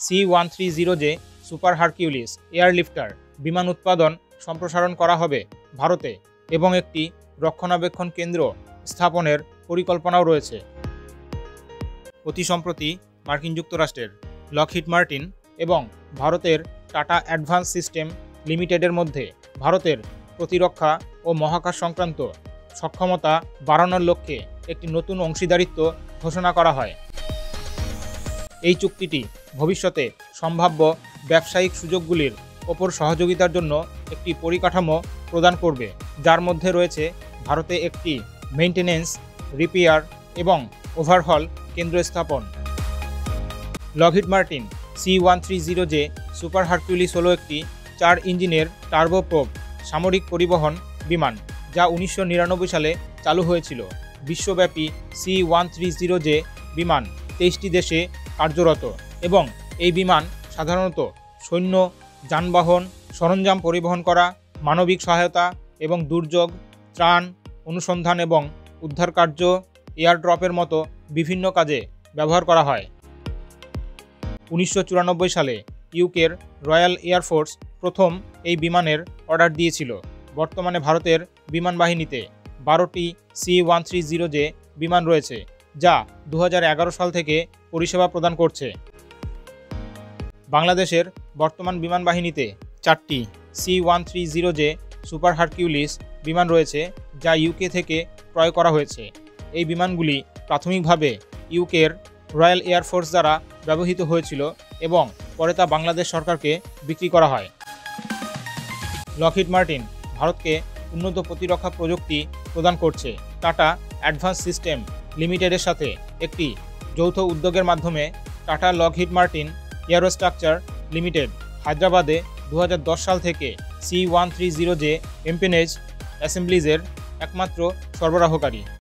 C-130J super Hercules এয়ারলিফটার বিমান উৎপাদন সম্প্রসারণ করা হবে ভারতে এবং একটি রক্ষণাবেক্ষণ কেন্দ্র স্থাপনের পরিকল্পনাও রয়েছে। অতি সম্প্রতি মার্কিন যুক্তরাষ্ট্রের লকহিড মার্টিন এবং ভারতের টাটা অ্যাডভান্স সিস্টেম লিমিটেডের মধ্যে ভারতের প্রতিরক্ষা ও মহাকাশ সংক্রান্ত সক্ষমতা বাড়ানোর লক্ষ্যে একটি নতুন অংশীদারিত্ব ঘোষণা করা হয়। এই চুক্তিটি ভবিষ্যতে সম্ভাব্য ব্যবসায়িক সুযোগগুলির ওপর সহযোগিতার জন্য একটি পরিকাঠামো প্রদান করবে, যার মধ্যে রয়েছে ভারতে একটি মেইনটেনেন্স, রিপেয়ার এবং ওভারহল কেন্দ্র স্থাপন। Lockheed Martin C-130J super Hercules হল একটি 4 ইঞ্জিনের টার্বোপ্রোপ সামরিক পরিবহন বিমান, যা 1999 সালে চালু হয়েছিল। বিশ্বব্যাপী C-130J বিমান 23টি দেশে কার্যরত এবং এই বিমান সাধারণত সৈন্য, যানবাহন, সরঞ্জাম পরিবহন করা, মানবিক সহায়তা এবং দুর্যোগ, ত্রাণ, অনুসন্ধান এবং উদ্ধার কার্য, এয়ারড্রপের মতো বিভিন্ন কাজে ব্যবহার করা হয়। 1994 সালে ইউকের রয়্যাল এয়ারফোর্স প্রথম এই বিমানের অর্ডার দিয়েছিল। বর্তমানে ভারতের বিমান বাহিনীতে 12টি C-130J বিমান রয়েছে, যা 2011 সাল থেকে পরিষেবা প্রদান করছে। বাংলাদেশের বর্তমান বিমান বাহিনীতে 4টি C-130J সুপার হারকিউলিস বিমান রয়েছে, যা ইউকে থেকে ক্রয় করা হয়েছে। এই বিমানগুলি প্রাথমিকভাবে ইউকের রয়্যাল এয়ারফোর্স দ্বারা ব্যবহৃত হয়েছিল এবং পরে তা বাংলাদেশ সরকারকে বিক্রি করা হয়। লকহিড মার্টিন ভারতকে উন্নত প্রতিরক্ষা প্রযুক্তি প্রদান করছে। টাটা অ্যাডভান্স সিস্টেম লিমিটেডের সাথে একটি যৌথ উদ্যোগের মাধ্যমে টাটা লকহিড মার্টিন এয়ারোস্ট্রাকচার লিমিটেড হায়দ্রাবাদে 2010 সাল থেকে C-130J এম্পেনেজ অ্যাসেম্বলিজের একমাত্র সরবরাহকারী।